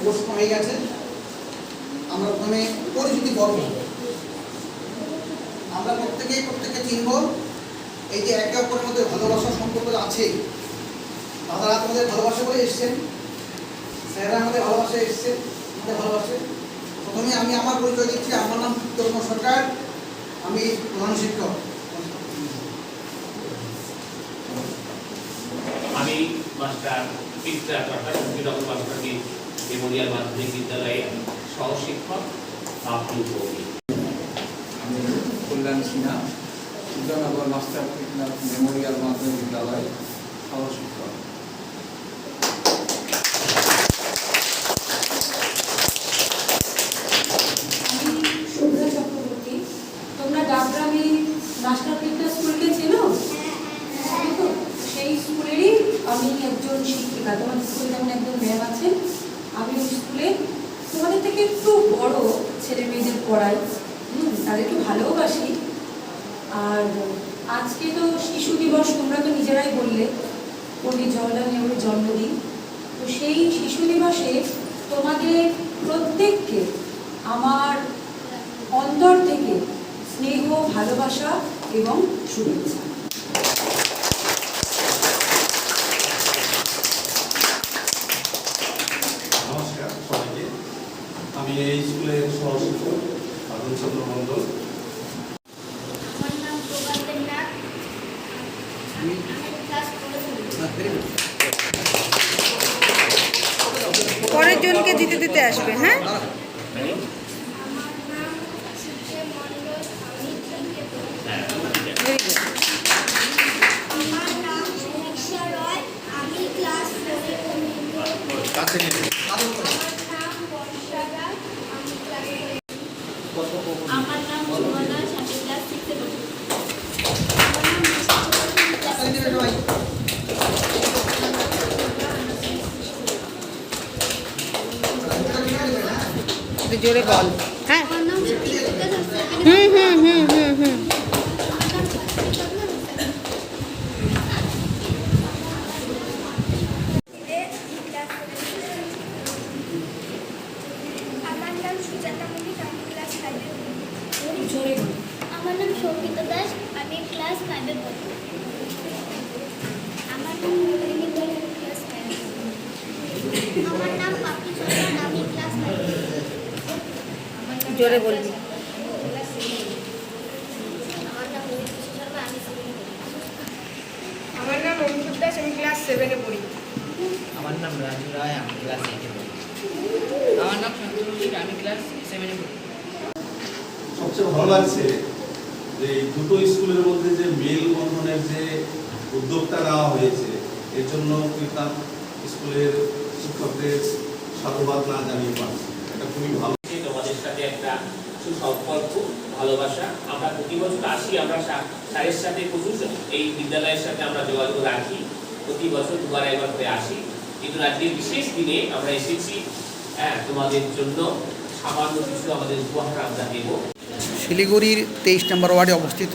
প্রশ্ন হয়ে গেছে। আমরা প্রথমে পরিচিতি পর্ব। আমরা প্রত্যেকে চিনব এই যে একে অপরের মধ্যে ভালোবাসার সম্পর্ক আছে। দাদারা তোমাদের ভালোবাসা করে এসছেন, স্যাররা আমাদের ভালোবাসা এসছে, আমাদের ভালোবাসে। প্রথমে আমি আমার পরিচয় দিচ্ছি। আমার নাম তরুণ সরকার, আমি প্রধান শিক্ষক। আমি মাস্টার পিতা মেমোরিয়াল মাধ্যমিক বিদ্যালয়ের সহশিক্ষক আব্দুল কবির। আমি কল্যাণ সিনহা, সূর্যনগর মাস্টার পিতা মেমোরিয়াল মাধ্যমিক বিদ্যালয়ের সহশিক্ষক। তোমরা ডাবগ্রামে মাস্টার পিতা স্কুলকে চেনো? সেই স্কুলেরই আমি একজন শিক্ষিকা। তোমাদের স্কুলে যেমন একজন ম্যাম আছেন, আমি ওই স্কুলে তোমাদের থেকে একটু বড় ছেলে মেয়েদের পড়াই, তাদেরকে ভালোবাসি। আর আজকে তো শিশু দিবস, তোমরা তো নিজেরাই বললে পণ্ডিত জওহরলাল নেহরুর জন্মদিন। তো সেই শিশু দিবসে তোমাদের প্রত্যেককে আমার অন্তর থেকে স্নেহ, ভালোবাসা এবং শুভেচ্ছা। নমস্কার সবাইকে। আমি এই স্কুলের সহশিক্ষক আদল চন্দ্র মণ্ডল। আমার নাম প্রভাত দেবনাথ, আমি ক্লাস 4 পড়ি। পরের জনকে দিতে আসবে। হ্যাঁ, আমার নাম সূর্য মণ্ডল, আমি 3 পড়ি। Very good. আমার নাম সমীক্ষা রয়, আমি ক্লাস 4 পড়ি। আমার নাম বর্ষা রায়, আমি ক্লাস 4 পড়ি। আমার নাম সুমনা, আমি ক্লাস 6 পড়ি। একটু জোরে বল। হ্যাঁ, আমার নাম সুচিত্রা দাস। হুম হুম হুম হুম হুম আমার নাম সুজাতা মল্লিক, আমি ক্লাস 5 পড়ি। জোরে বলো। আমার নাম সৌমিতা দাস, আমি ক্লাস 5 পড়ি। আমার নাম মধুরিমা দোল, আমি ক্লাস 5 পড়ি। আমার নাম পাপড়ি চৌহান, আমি ক্লাস 5 পড়ি। জোরে বলবি। আমার নাম রোহিত শর্মা, আমি 7 পড়ি। আমার নাম অঙ্কুর দাস, আমি ক্লাস 7 পড়ি। আমার নাম রাজু রায়, আমি ক্লাস 8 পড়ি। আমার নাম সন্তোষ মল্লিক, আমি ক্লাস 7 পড়ি। সবচেয়ে ভালো লাগছে যে এই দুটো স্কুলের মধ্যে যে মেল বন্ধনের যে উদ্যোগটা নেওয়া হয়েছে, এর জন্য কৃতাম স্কুলের শিক্ষকদের সাধুবাদ না জানিয়ে পারছি। এটা খুবই ভালো। তোমাদের সাথে একটা সুসম্পর্ক, ভালোবাসা। আমরা প্রতি বছর আসি, আমরা স্যারের সাথে প্রচুর এই বিদ্যালয়ের সাথে আমরা যোগাযোগ রাখি। প্রতি বছর দুবার একবার করে আসি, কিন্তু আজকে বিশেষ দিনে আমরা এসেছি। হ্যাঁ, তোমাদের জন্য সামান্য কিছু আমাদের উপহার আমরা দেব। শিলিগুড়ির 23 নম্বর ওয়ার্ডে অবস্থিত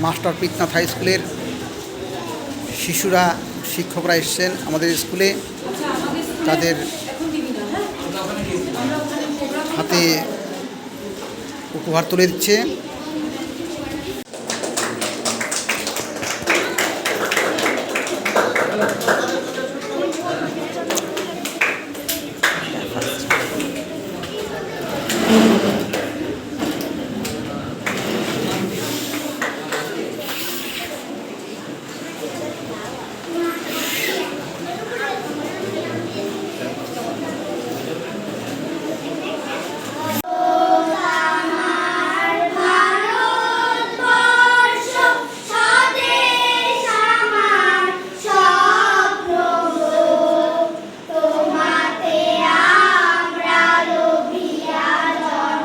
মাস্টার পিতনাথ হাই স্কুলের শিশুরা, শিক্ষকরা এসছেন আমাদের স্কুলে। আচ্ছা, আমাদের স্কুলে তাদের এখন দিবি না? হ্যাঁ, আমরা ওখানে প্রোগ্রাম হাতে উপহার তুলে দিচ্ছে। তোমাতে আমরা লোভিয়া জন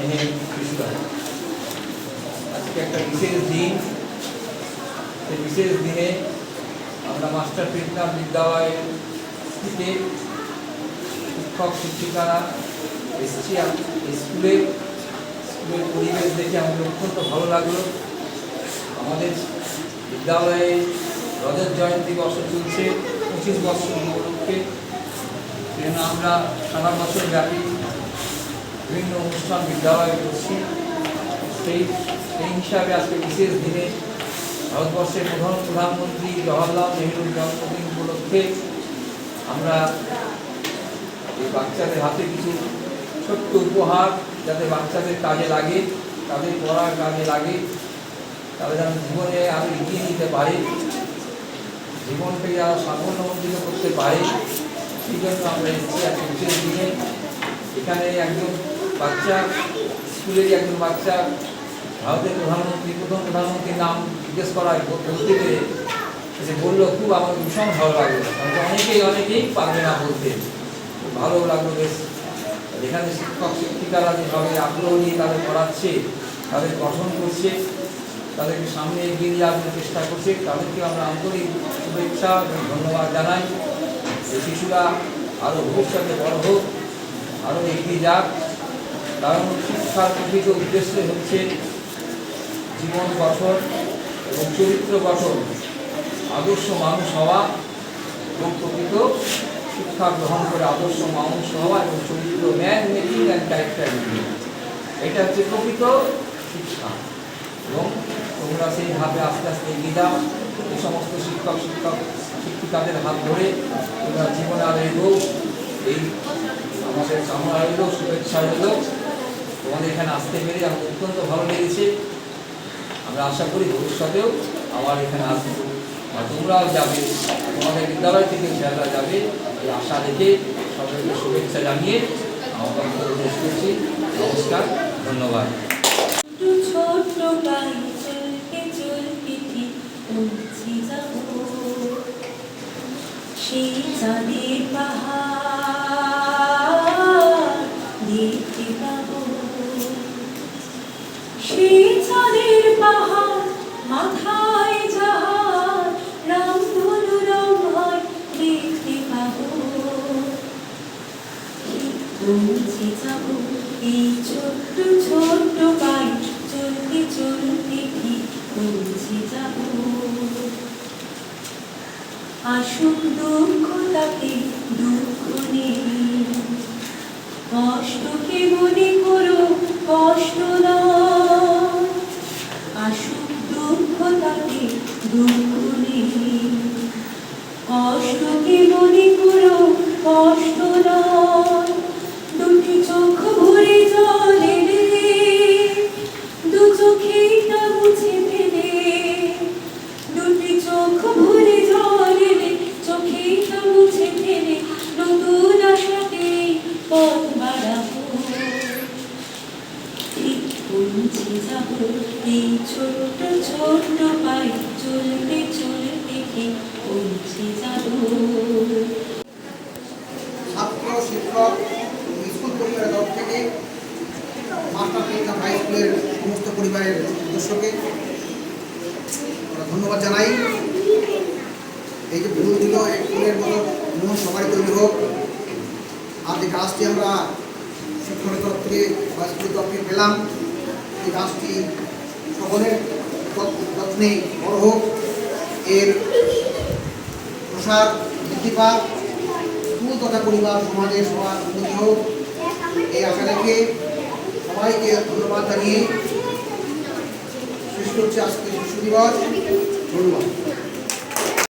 স্নেহে শিশুরা, আজকে একটা বিশেষ দিন। সেই বিশেষ দিনে আমরা মাস্টার কৃষ্ণা বিদ্যালয় থেকে শিক্ষক শিক্ষিকারা এসেছি। স্কুলের পরিবেশ দেখে আমাদের অত্যন্ত ভালো লাগলো। আমাদের বিদ্যালয়ে রজত জয়ন্তী বর্ষ চলছে, 25 বছর উপলক্ষে। সেজন্য আমরা সারা বছর ব্যাপী বিভিন্ন অনুষ্ঠান বিদ্যালয়ে করছি। সেই হিসাবে আজকে বিশেষ দিনে ভারতবর্ষের প্রধানমন্ত্রী জওহরলাল নেহরুর জন্মদিন উপলক্ষে আমরা এই বাচ্চাদের হাতে কিছু ছোট্ট উপহার, যাতে বাচ্চাদের কাজে লাগে, তাদের পড়ার কাজে লাগে, তারা যেন জীবনে আরও এগিয়ে নিতে পারে, জীবনকে যারা সাফল্যমণ্ডিত করতে পারে, সেই জন্য আমরা এসেছি আজকে বিশেষ দিনে। এখানে একজন বাচ্চা, স্কুলেরই একজন বাচ্চা ভারতের প্রথম প্রধানমন্ত্রীর নাম জিজ্ঞেস করায় বলতে পেরে সে বললো, খুব আমার ভীষণ ভালো লাগলো। অনেকেই পারবে না বলতে, খুব ভালো লাগলো। বেশ, এখানে শিক্ষক শিক্ষিকারা যেভাবে আগ্রহ নিয়ে তাদের পড়াচ্ছে, তাদের গঠন করছে, তাদেরকে সামনে এগিয়ে নিয়ে যাওয়ার চেষ্টা করছে, তাদেরকে আমরা আন্তরিক শুভেচ্ছা এবং ধন্যবাদ জানাই। এই শিশুরা আরও ভবিষ্যতে বড় হোক, আরও এগিয়ে যাক। কারণ শিক্ষার প্রকৃত উদ্দেশ্য হচ্ছে জীবন গঠন এবং চরিত্র গঠন, আদর্শ মানুষ হওয়া এবং প্রকৃত শিক্ষা গ্রহণ করে আদর্শ মানুষ হওয়া এবং চরিত্র man making and character building, এটা হচ্ছে প্রকৃত শিক্ষা। এবং তোমরা সেইভাবে আস্তে আস্তে এগিয়ে যাও। এই সমস্ত শিক্ষিকাদের হাত ধরে তোমরা জীবনে আরো এগো। এই আমাদের কামনা রইল, শুভেচ্ছা রইল। তোমাদের এখানে আসতে পেরে আমার অত্যন্ত ভালো লেগেছে। আমরা আশা করি ভবিষ্যতেও আবার এখানে আসবো, আর তোমরাও যাবে, তোমাদের বিদ্যালয় থেকে স্যাররা যাবে, এই আশা রেখে সকলকে শুভেচ্ছা জানিয়ে আমার বক্তব্য শেষ করছি। নমস্কার, ধন্যবাদ। ছোট্ট গাই চলতে চলতে ঠিক পৌঁছে যাব সেই চাঁদের পাহাড় দেখতে পাবো। সেই চাঁদের পাহাড় মাথায় যাহার রামধনু রঙ দেখতে পাবো। পৌঁছে যাব এই ছোট্ট ছোট্ট গাই চলতে চলতে ঠিক পৌঁছে যাব। আসুক দুঃখ তাকে দুঃখ নেই, কষ্টকে মনে করো কষ্ট নয়। আসুক দুঃখ তাকে দুঃখ নেই, কষ্টকে মনে করো কষ্ট নয়। দুটি চোখ ভরে জল এলে, দু চোখেটা মুছে ফেলে। দুটি চোখ ভরে জল এলে, চোখেটা মুছে ফেলে। নতুন আশাতে পথ বাড়াবো, ঠিক পৌঁছে যাব এই ছোট্ট ছোট্ট পায়ে চলতে চলতে ঠিক পৌঁছে যাব। ছাত্র শিক্ষক স্কুল পরিবারের তরফ থেকে মাস্টার কৃষ্ণা হাই স্কুলের সমস্ত পরিবারের সদস্যকে ধন্যবাদ জানাই। এই যে ভুল দিল এক ফুলের মতো মন সবাই তৈরি হোক। আর যে গাছটি আমরা শিক্ষকের তরফ থেকে বা স্কুলের তরফ থেকে পেলাম, এই গাছটি সকলের যত্নে বড় হোক, এর প্রসার বৃদ্ধি পাক, স্কুল তথা পরিবার সমাজের সবার উন্নতি হোক, এই আশা রেখে সবাইকে ধন্যবাদ জানিয়ে শেষ করছি আজকে শিশু দিবস। ধন্যবাদ।